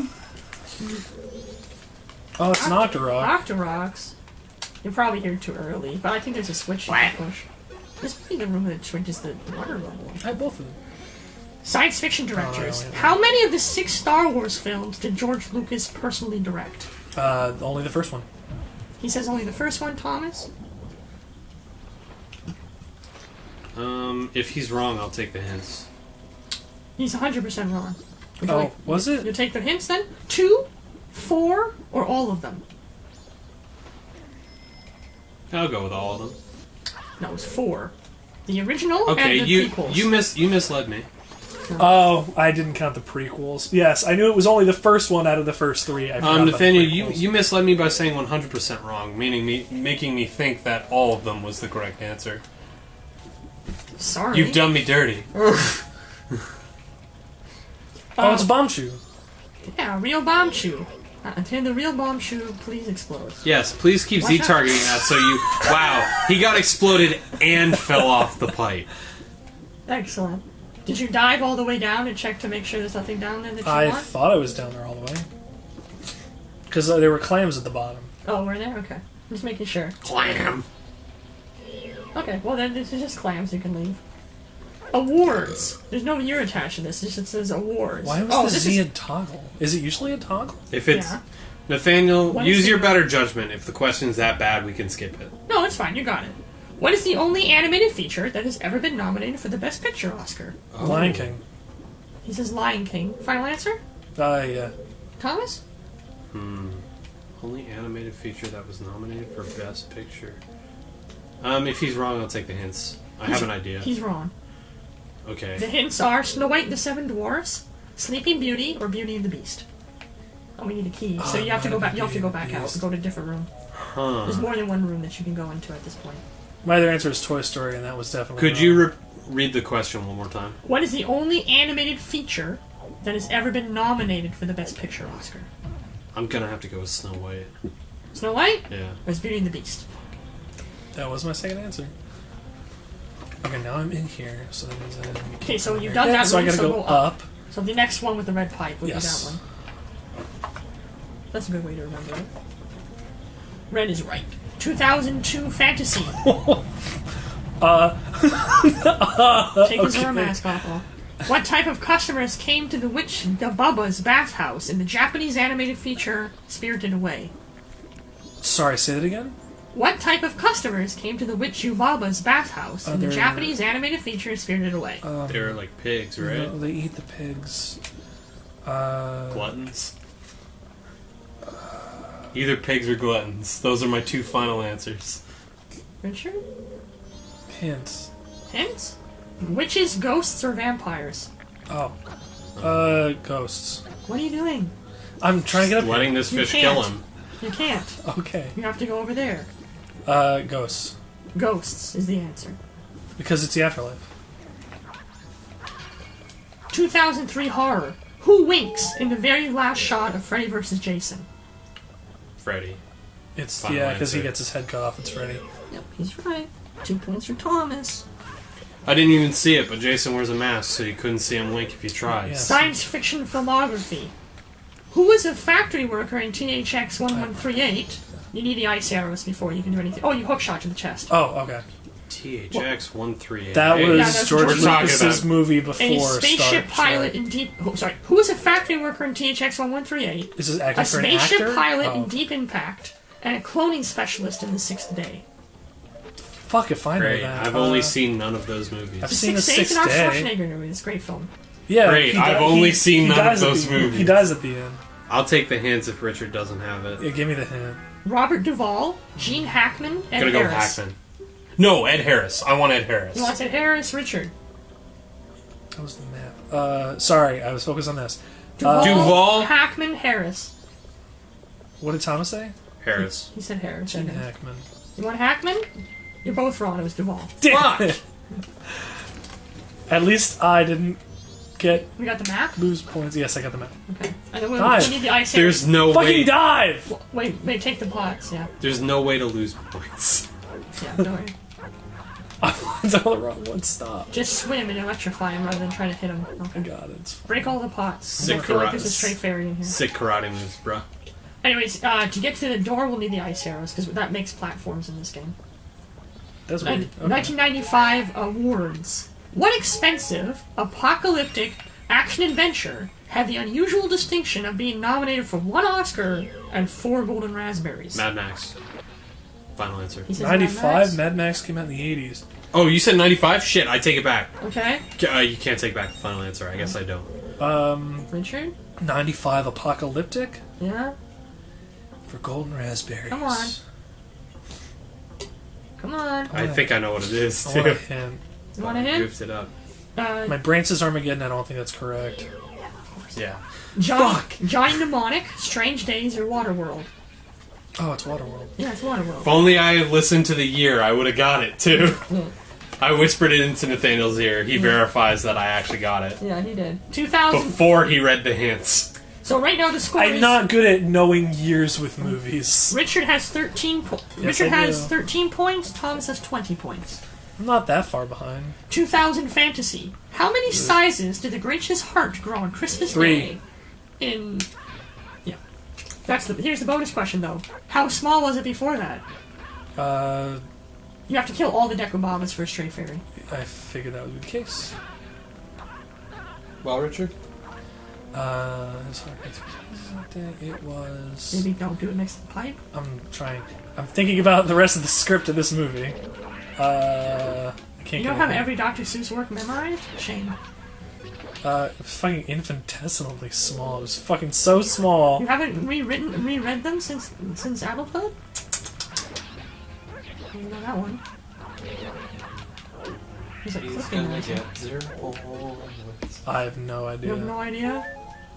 Oh, it's an Octorok. Octoroks. You're probably here too early, but I think there's a switch you can push. This might be the room that switches the water level. I had both of them. Science fiction directors. Oh, yeah. How many of the 6 Star Wars films did George Lucas personally direct? Only the first one. He says only the first one, Thomas. If he's wrong, I'll take the hints. He's 100% wrong. Would you Oh, was it? You take the hints then? 2, 4, or all of them? I'll go with all of them. No, it was 4. The original Okay, and the prequels. you misled me. Oh, I didn't count the prequels. Yes, I knew it was only the first one out of the first 3. I forgot about the Nathaniel, prequels. you misled me by saying 100% wrong, making me think that all of them was the correct answer. Sorry. You've done me dirty. Oh, it's Bombshoe. Yeah, real bomb shoe. Can the real bomb shoe please explode? Yes, please keep Watch out. Z-targeting that so you... Wow, he got exploded and fell off the pipe. Excellent. Did you dive all the way down and check to make sure there's nothing down there that you I want? thought I was down there all the way. Because there were clams at the bottom. Oh, we're there? Okay. Just making sure. Clam. Okay, well then this is just clams, you can leave. Awards. There's no year attached to this, it just says awards. Why was oh, the this Z is... a toggle? Is it usually a toggle? If it's... Yeah. Nathaniel, What is use the- your better judgment. If the question's that bad, we can skip it. No, it's fine, you got it. What is the only animated feature that has ever been nominated for the Best Picture Oscar? Lion King. He says Lion King. Final answer? Yeah. Thomas? Only animated feature that was nominated for Best Picture. If he's wrong, I'll take the hints. I have an idea. He's wrong. Okay. The hints are Snow White and the Seven Dwarfs, Sleeping Beauty, or Beauty and the Beast. Oh, we need a key, so you have to go back. You have to go back out and go to a different room. There's more than one room that you can go into at this point. My other answer is Toy Story, and that was definitely Could you read the question one more time? What is the only animated feature that has ever been nominated for the Best Picture Oscar? I'm gonna have to go with Snow White. Snow White? Yeah. Or is Beauty and the Beast? That was my second answer. Okay, now I'm in here, so that means Okay, so you've done that so I room, gotta so go go up. So the next one with the red pipe would Yes. be that one. That's a good way to remember it. Red is right. 2002 fantasy. Take his okay. mask off. What type of customers came to the Witch Bubba's bathhouse in the Japanese animated feature Spirited Away? Sorry, say that again? What type of customers came to the Witch Yubaba's bathhouse in the they're- Japanese animated feature Spirited Away? They're like pigs, right? No, they eat the pigs. Gluttons. Either pigs or gluttons. Those are my two final answers. Richard? Hints. Hints? Witches, ghosts, or vampires? Oh. Ghosts. What are you doing? I'm trying to get up Letting this You fish can't. kill him. You can't. here. Okay. You have to go over there. Ghosts. Ghosts is the answer. Because it's the afterlife. 2003 horror. Who winks in the very last shot of Freddy vs. Jason? Freddy. It's, Final yeah, because he answer. gets his head cut off. It's Freddy. Yep, he's right. 2 points for Thomas. I didn't even see it, but Jason wears a mask, so you couldn't see him wink if you tried. Yeah. Science fiction filmography. Who was a factory worker in THX 1138? You need the ice arrows before you can do anything. Oh, you hookshot to the chest. Oh, okay. THX 138. That was that's George George Lucas's Lucas' movie A before spaceship Star pilot Trek. in deep... Oh, sorry. Who was a factory worker in THX 1138? Is this acting A for an spaceship actor? pilot in Oh. Deep Impact. And a cloning specialist in The Sixth Day. Fuck if I know Great. that. I've only seen none of those movies. I've The seen The Sixth Day is Sixth an Day. Schwarzenegger movie. It's a great film. Yeah, Great, he I've di- only he- seen he none of dies at those the- movies. He dies at the end. I'll take the hints if Richard doesn't have it. Yeah, give me the hint. Robert Duvall, Gene Hackman, and Gonna go Harris. Hackman. No, Ed Harris. I want Ed Harris. You want Ed Harris, Richard? That was the map. Sorry, I was focused on this. Duvall? Hackman, Harris. What did Thomas say? Harris. He said Harris. Gene I know. Hackman. You want Hackman? You're both wrong. It was Duvall. Damn it. At least I didn't get We got the map? lose points. Yes, I got the map. Okay. And then we Dive. need the ice arrows. There's no Fucking way. dive! Wait, take the pots, yeah. There's no way to lose points. Yeah, don't worry. I was on the wrong one. Stop. Just swim and electrify him rather than try to hit him. I Okay. got it. Break all the pots. Sick I feel like there's a karate. stray fairy in here. Sick karate moves, bruh. Anyways, to get to the door, we'll need the ice arrows, because that makes platforms in this game. That's weird. Okay. 1995 awards. What expensive, apocalyptic action-adventure had the unusual distinction of being nominated for 1 Oscar and 4 Golden Raspberries? Mad Max. Final answer. He says Mad 95, Max. Mad Max came out in the 80s. Oh, you said 95? Shit, I take it back. Okay, You can't take back the final answer. I guess I don't. Richard? 95 Apocalyptic Yeah? for Golden Raspberries. Come on. Come on. I think I know what it is, I want a too. hint. You want a I hint? goofed it up. My brain says Armageddon. I don't think that's correct. Yeah. Johnny Mnemonic, Strange Days, or Waterworld? Oh, it's Waterworld. Yeah, it's Waterworld. If only I had listened to the year, I would have got it, too. I whispered it into Nathaniel's ear. He verifies that I actually got it. Yeah, he did. 2000. Before he read the hints. So right now the score I'm is... not good at knowing years with movies. Richard has 13 points. Yes, Richard I has do. 13 points. Thomas has 20 points. I'm not that far behind. 2000 fantasy. How many sizes did the Grinch's heart grow on Christmas 3. Day? Yeah. Here's the bonus question though. How small was it before that? You have to kill all the Decobabas for a stray fairy. I figured that would be the case. Well, Richard? It was... Maybe don't do it next to the pipe. I'm trying. I'm thinking about the rest of the script of this movie. I can't You don't get have it. every Dr. Seuss work memorized? Shame. It was fucking infinitesimally small. It was fucking so small. You haven't reread them since adulthood? You know that one. There's a clicking noise. I have no You idea. have no idea?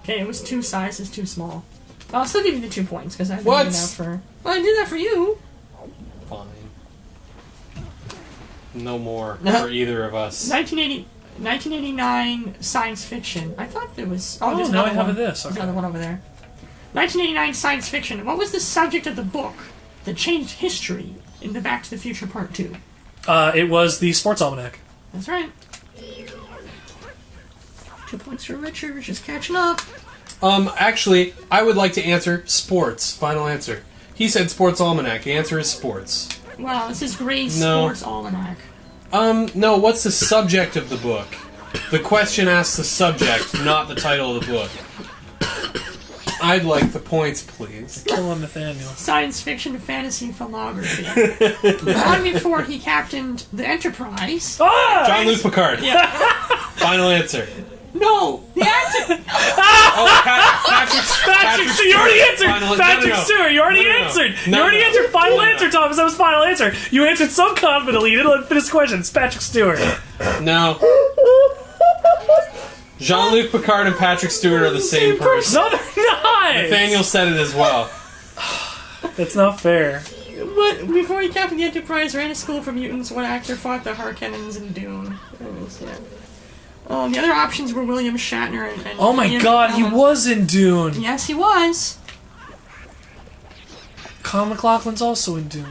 Okay, it was 2 sizes too small. I'll still give you the 2 points because I've been What? doing that for. Well, I did that for you. Fine. No more for either of us. 1989 science fiction. I thought there was. Oh, Oh, there's now I another have one. this. There's Okay. another one over there. 1989 science fiction. What was the subject of the book that changed history in the Back to the Future Part 2? It was the Sports Almanac. That's right. 2 points for Richard. Richard's catching up. Actually, I would like to answer sports. Final answer. He said Sports Almanac. The answer is sports. Wow, this is Gray's No. Sports Almanac. No, what's the subject of the book? The question asks the subject, not the title of the book. I'd like the points, please. Kill him, Nathaniel. Science fiction fantasy filmography. Long before he captained the Enterprise. Ah! Jean-Luc Picard. Yeah. Final answer. No! The actor! Oh, Patrick Patrick, you already answered! Final- Patrick no. Stewart, you already No. answered! No, You already no. answered final No, no. answer, Thomas. That was final answer. You answered so confidently, you didn't let me finish the question. It's Patrick Stewart. No. Jean-Luc Picard and Patrick Stewart are the same person. No, they're not! Nathaniel said it as well. That's not fair. But before he captained the Enterprise, ran a school for mutants, what actor fought the Harkonnens in Dune? The other options were William Shatner and Oh my Ian god, he McKellen. was in Dune! Yes, he was. Colin McLaughlin's also in Dune.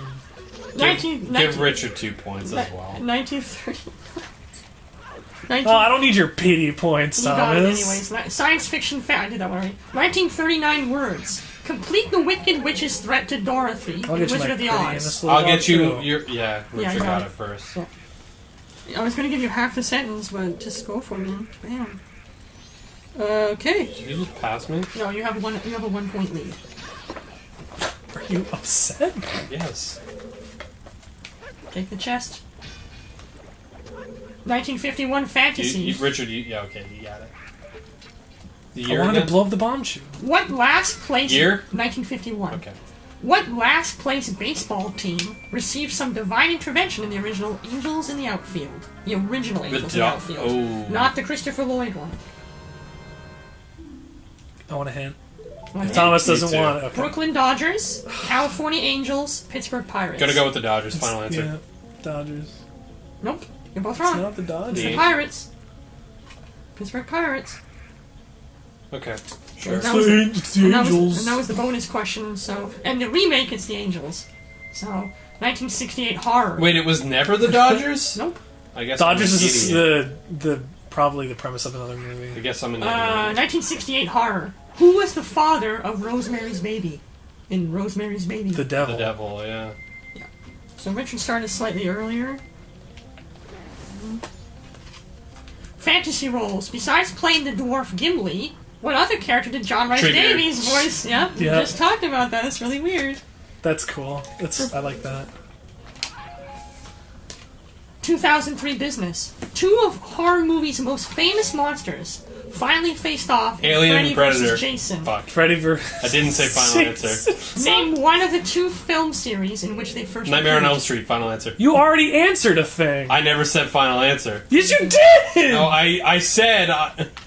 Give Richard 2 points as well. 1930. Oh, I don't need your pity points, You got it Thomas. anyways. Science fiction fact. I did that one already. 1939 words. Complete the Wicked Witch's threat to Dorothy. I'll get you Wizard my of the pretty Oz. innocent I'll dog, get you. too. Richard you got got it it. first. Yeah. I was gonna give you half the sentence, but just go for me. Bam. Okay. Did you just pass me? No, you have one. You have a 1 point lead. Are you upset? Yes. Take the chest. 1951 fantasy. Richard, yeah, okay, you got it. The I year wanted again? to blow up the bomb chute. What last place? Year? 1951. Okay. What last place baseball team received some divine intervention in the original Angels in the Outfield? The original Angels in the Outfield. Oh. Not the Christopher Lloyd one. I want a hint. What? Thomas Me doesn't too. want it. Okay. Brooklyn Dodgers, California Angels, Pittsburgh Pirates. Gotta go with the Dodgers, final answer. Yeah, Dodgers. Nope. You're both It's wrong. not the Dodgers. It's the Yeah. Pirates. Pittsburgh Pirates. Okay, And sure. that was It's the and that was- Angels. and that was the bonus question. So, and the remake, it's the Angels. So, 1968 horror. Wait, it was never the Dodgers? Nope. I guess Dodgers I'm an is idiot. the probably the premise of another I movie. guess I'm an idiot. 1968 horror. Who was the father of Rosemary's Baby? In Rosemary's Baby. The devil. The devil, yeah. So Richard started slightly earlier. Fantasy roles. Besides playing the dwarf Gimli, what other character did John Rice Treebeard. Davies voice? Yep, we Yep. just talked about that. It's really weird. That's cool. I like that. 2003 business. Two of horror movies' most famous monsters finally faced off. in Alien Freddy and Predator. versus Jason. Fuck. Freddy vs. I didn't say final answer. Name one of the two film series in which they first Nightmare on appeared. Elm Street, final answer. You already answered a thing. I never said final answer. Yes, you did. No, I said...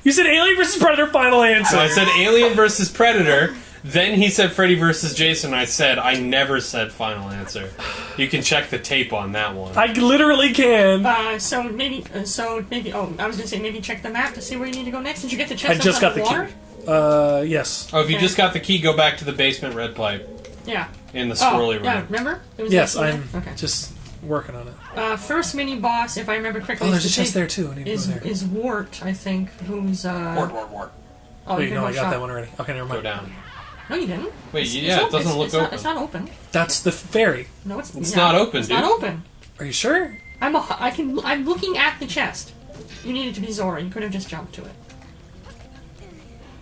You said Alien vs. Predator. Final answer. So I said Alien versus Predator. Then he said Freddy versus Jason. I said I never said final answer. You can check the tape on that one. I literally can. So maybe. Oh, I was gonna say maybe check the map to see where you need to go next. Did you get the chest? I just got the water? key. Yes. Oh, if you Okay. just got the key, go back to the basement red pipe Yeah. in the Oh, swirly room. yeah. Remember? It was Yes, actually I'm there? Okay. just working on it. First mini boss, if I remember correctly, Oh, there's a is chest there too. I need to go there. is Wart, I think, who's Wart. Oh, Wait, you no, I one got shot. that one already. Okay, never Go mind. down. No, you didn't. Wait, It's yeah, it open. doesn't look it's not, open. it's not open. That's the fairy. No, it's It's not open, It's dude. not open. Are you sure? I'm looking at the chest. You needed to be Zora. You could have just jumped to it.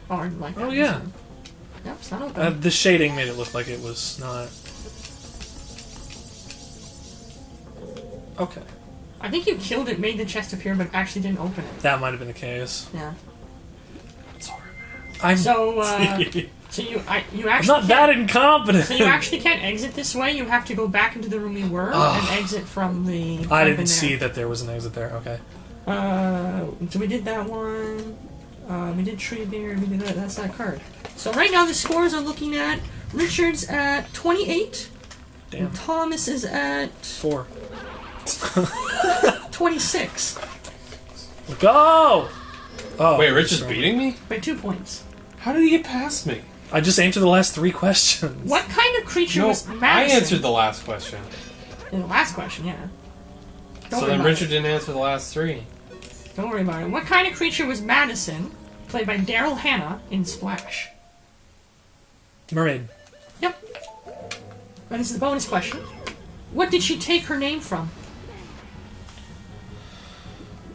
Or like that. Oh, yeah. Yep, it's not open. The shading made it look like it was not. Okay, I think you killed it, made the chest appear, but actually didn't open it. that might have been the case. Yeah. I'm So, so you I'm actually not that incompetent. So you actually can't exit this way. You have to go back into the room you were and exit from the. I open didn't there. see that there was an exit there. Okay. So we did that one. We did Treebeard. We did that. That's that card. So right now the scores are looking at Richard's at 28. Damn. And Thomas is at 4. 26 Go! Oh, Wait, Rich is sorry. beating me? by 2 points. How did he get past me? I just answered the last 3 questions. What kind of creature No, was I Madison? answered the last question. In the last question, yeah. Don't So worry then about Richard it. didn't answer the last 3. Don't worry about it. What kind of creature was Madison, played by Daryl Hannah, in Splash? Mermaid. Yep. And this is the bonus question. What did she take her name from?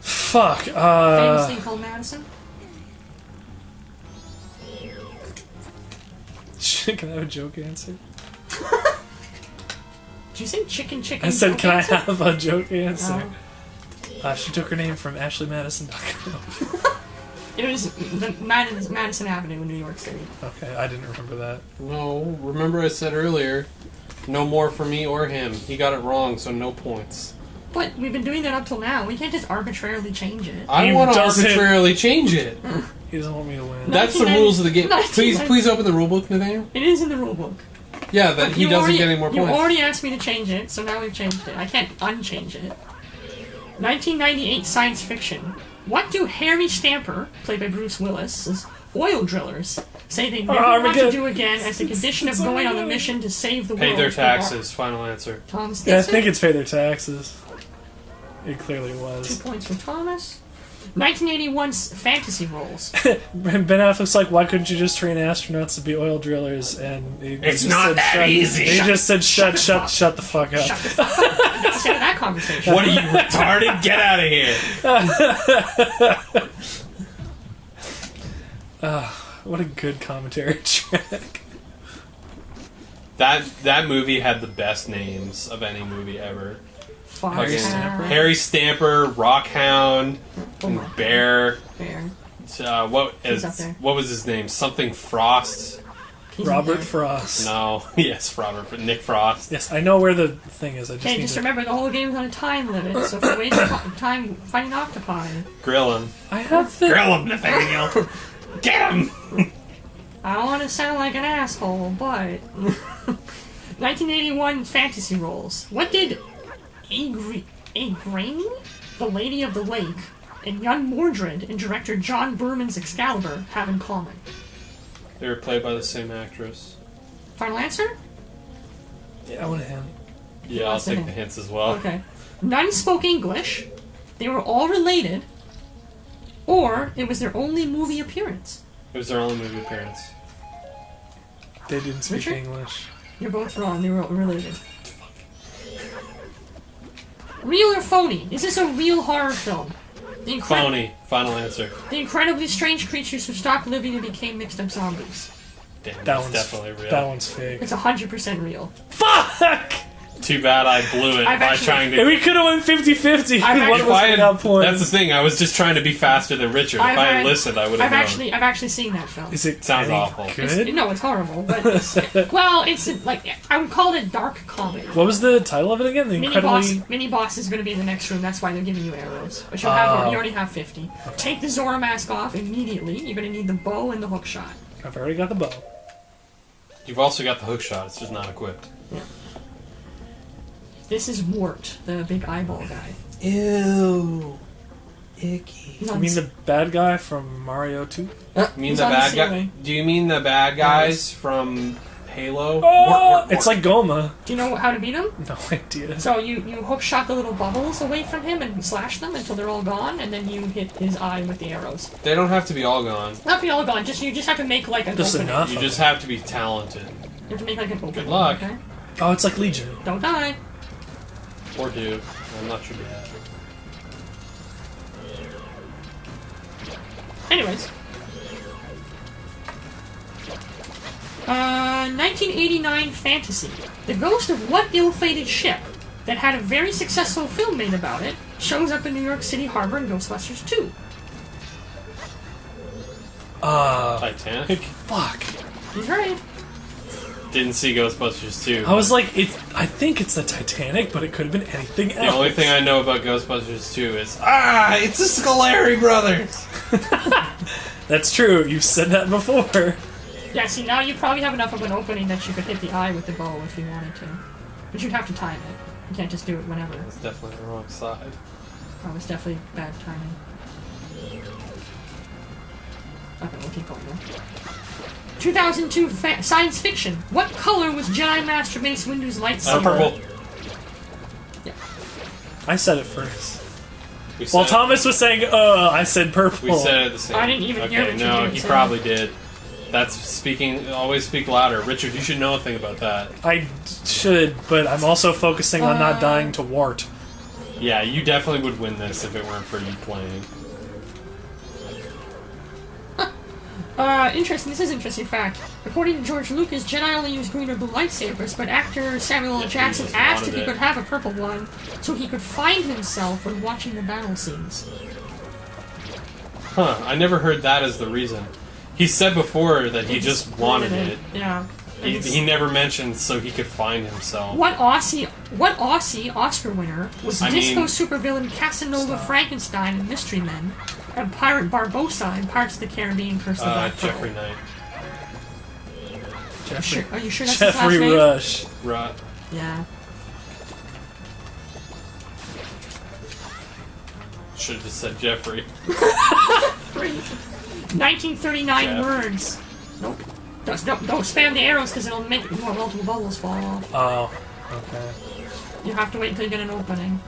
Fuck. Famous thing called Madison? Can I have a joke answer? Did you say chicken? I said, joke can I answer? have a joke answer? Oh. She took her name from AshleyMadison.com. It was the Madison Avenue in New York City. Okay, I didn't remember that. No, remember I said earlier, no more for me or him. He got it wrong, so no points. But we've been doing that up till now. We can't just arbitrarily change it. I He want to doesn't- arbitrarily change it. He doesn't want me to win. That's the rules of the game. 1990. Please open the rulebook, Nathaniel. It is in the rulebook. Yeah, that he You doesn't already- get any more You points. already asked me to change it, so now we've changed it. I can't unchange it. 1998 science fiction. What do Harry Stamper, played by Bruce Willis's oil drillers, say they never want to do again as a condition of going on the mission to save the world? Pay their taxes. Final answer. Thomas Yeah, I Dixon? think it's pay their taxes. It clearly 2 was. points for Thomas. 1981's fantasy roles. Ben Affleck's like, why couldn't you just train astronauts to be oil drillers? And he It's just not said, that shut, easy. He just said, shut the fuck up. Shut the fuck up. That's the end of that conversation. What are you retarded? Get out of here. What a good commentary track. That movie had the best names of any movie ever. Fox Stamper? Harry Stamper, Rockhound, and Bear. Bear. What He's up there. what was his name? Something Frost. He's Robert up there. Frost. No, yes, Nick Frost. Yes, I know where the thing is. I just Okay, need just to... remember the whole game's on a time limit, so if you waste time fighting octopi. Grill him. I have the... Grill him, Nathaniel. Get him. I don't want to sound like an asshole, but 1981 fantasy roles. What did Igraine, the Lady of the Lake, and young Mordred and director John Berman's Excalibur have in common? They were played by the same actress. Final answer? Yeah, I want a hint. Yeah, I'll take the hints as well. Okay. None spoke English, they were all related, or it was their only movie appearance. It was their only movie appearance. They didn't speak Richard? English. You're both wrong, they were related. Real or phony? Is this a real horror film? Phony. Final answer. The incredibly strange creatures who stopped living and became mixed up zombies. Damn, That that's one's definitely real. That one's fake. It's 100% real. Fuck! Too bad I blew it I've by actually- trying And to. we could have went 50-50. I've One of actually- us If I would had- have points. that's the thing. I was just trying to be faster than Richard. If I had listened, I would have known. I've actually seen that film. Is it Sounds any awful. good? No, it's horrible, but well, it's like I would call it a dark comedy. What was the title of it again? The incredibly... Mini boss is going to be in the next room. That's why they're giving you arrows. But you already have 50. Take the Zora mask off immediately. You're going to need the bow and the hook shot. I've already got the bow. You've also got the hook shot. It's just not equipped. Yeah. This is Wart, the big eyeball guy. Ew. Icky. He's You on mean the bad guy from Mario 2? You mean He's the on bad the guy? ceiling. Do you mean the bad guys from Halo? Oh, it's like Goma. Do you know how to beat him? No idea. So you hook shot the little bubbles away from him and slash them until they're all gone, and then you hit his eye with the arrows. They don't have to be all gone. Not be all gone. You just have to make like an Just opening. enough. You just have to be talented. You have to make like an opening. luck. Okay? Oh, it's like Legion. Don't die. Or do. I'm not sure yet. Anyways. 1989 fantasy. The ghost of what ill-fated ship that had a very successful film made about it shows up in New York City Harbor in Ghostbusters 2. Titanic? Fuck. He's right. Didn't see Ghostbusters 2. I was like, I think it's the Titanic, but it could have been anything else. The only thing I know about Ghostbusters 2 is, it's the Scolari brothers! That's true. You've said that before. Yeah, see, now you probably have enough of an opening that you could hit the eye with the bow if you wanted to. But you'd have to time it. You can't just do it whenever. It's definitely the wrong side. Oh, it's definitely bad timing. Okay, we'll keep going then. 2002 science fiction. What color was Jedi Master Mace Windu's lightsaber? Purple. Yeah. I said it first. We While said- Thomas was saying, I said purple. We said it the same. I didn't even hear Okay, what you no, did, he so- probably did. That's speaking. Always speak louder, Richard. You should know a thing about that. I should, but I'm also focusing on not dying to wart. Yeah, you definitely would win this if it weren't for you playing. Interesting. This is an interesting fact. According to George Lucas, Jedi only use green or blue lightsabers, but actor Samuel L. Jackson Jesus asked if wanted he it. could have a purple one so he could find himself when watching the battle scenes. Huh? I never heard that as the reason. He said before that he just wanted it. Yeah. He never mentioned so he could find himself. What Aussie Oscar winner was I disco mean- supervillain Casanova Frankenstein in Mystery Men, and Pirate Barbossa in Pirates of the Caribbean: Curse of the Black Pearl? Jeffrey Knight. Are you sure that's his last Jeffrey name? Rush. Right. Yeah. should have just said Jeffrey. 1939 Jeff. words. Nope. Don't spam the arrows because it'll make more multiple bubbles fall off. Oh, okay. You have to wait until you get an opening.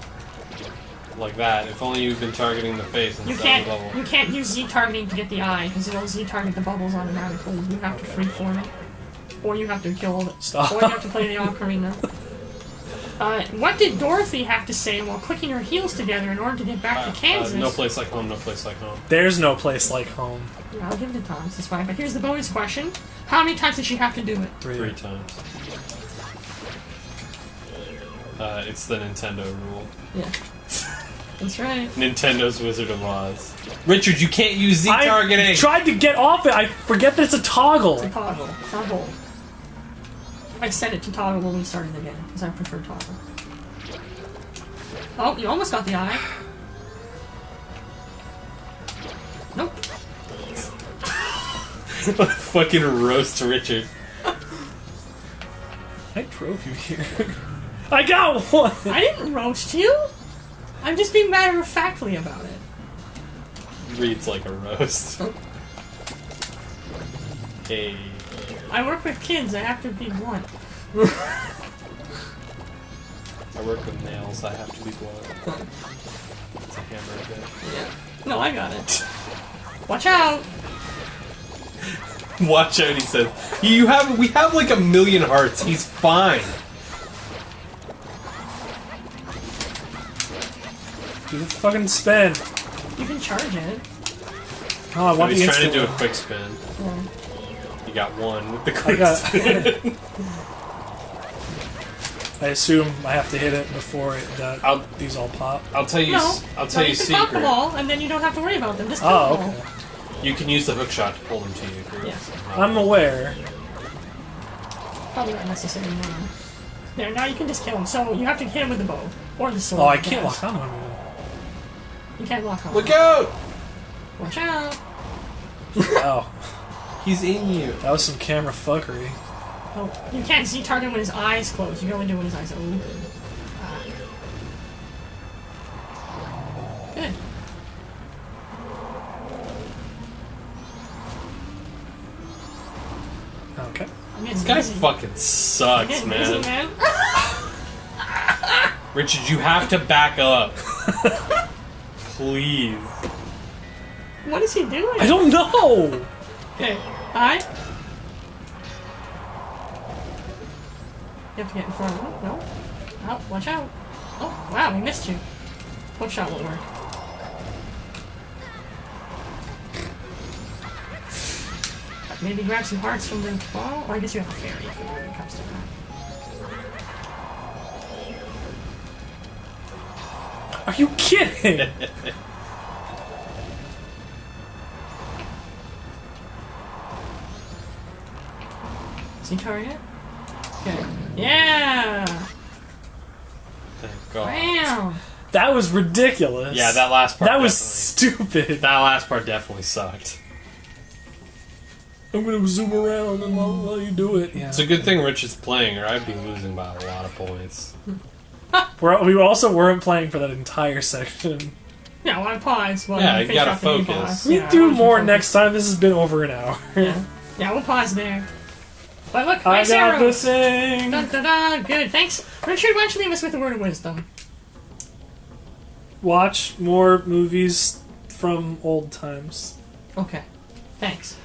Like that. If only you've been targeting the face instead of the bubble. You can't use Z targeting to get the eye because it'll Z target the bubbles automatically. You have to freeform it, or you have to kill it, Stop. or you have to play the ocarina. What did Dorothy have to say while clicking her heels together in order to get back to Kansas? No place like home, no place like home. There's no place like home. Yeah, I'll give it to Tom. This is fine. But here's the bonus question: how many times did she have to do it? 3 times. It's the Nintendo rule. Yeah. That's right. Nintendo's Wizard of Oz. Richard, you can't use Z targeting! I tried to get off it. I forget that it's a toggle. It's a toggle. Toggle. I set it to toggle when we started the game, because I prefer toggle. Oh, you almost got the eye. Nope. Fucking roast Richard. I drove you here. I got one! I didn't roast you! I'm just being matter-of-factly about it. Reads like a roast. Hey. I work with kids, I have to be blunt. I work with nails, I have to be blunt. It's a hammer bit. Yeah. No, I got it. Watch out! Watch out, he says. We have like 1,000,000 hearts, he's fine. Do the fucking spin. You can charge it. Oh, I want He's the trying to instant do a one. quick spin. Yeah. You got one with the I quick got. spin. I assume I have to hit it before these all pop. I'll tell you. No. I'll tell you a can pop secret. them all, and then you don't have to worry about them. Just Oh, pop them okay. You can use the hook shot to pull them to you. Group. Yes. I'm aware. all. Probably not necessary now. There, now you can just kill him. So you have to hit him with the bow. Or the sword. Oh, I can't Yes. lock on him. You can't lock on. Look out! Watch out! Oh, He's in you. that was some camera fuckery. Oh, you can't see target when his eyes closed. You can only do when his eyes are open. Ah. Good. Okay. This guy fucking sucks, man. man. Richard, you have to back up. Please. What is he doing? I don't know! Okay, hi. You have to get in front of him. No. Oh, watch out. Oh, wow, we missed you. Hook shot won't work. Maybe grab some hearts from the ball? Well, I guess you have a fairy when it comes to that. Are you kidding? Is he target? Okay. Yeah! Thank God. Bam! That was ridiculous. Yeah, that last part. That was definitely- stupid. That last part definitely sucked. I'm gonna zoom around and let you do it. Yeah. It's a good thing Rich is playing, or I'd be losing by a lot of points. We also weren't playing for that entire section. Yeah, well, I pause. Well, Yeah, we you finish gotta off the new focus. boss. We Yeah, I do want you to more focus. next time. This has been over an hour. Yeah. Yeah, we'll pause there. But look, I nice got arrows. the thing. Dun, dun, dun. Good, thanks. Richard, why don't you leave us with a word of wisdom? Watch more movies from old times. Okay, thanks.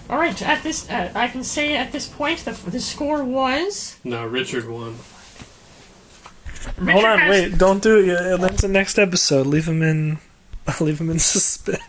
All right, at this, I can say at this point the score was. No, Richard won. Richard Hold on, has- wait! Don't do it yet. That's the next episode. Leave him in suspense.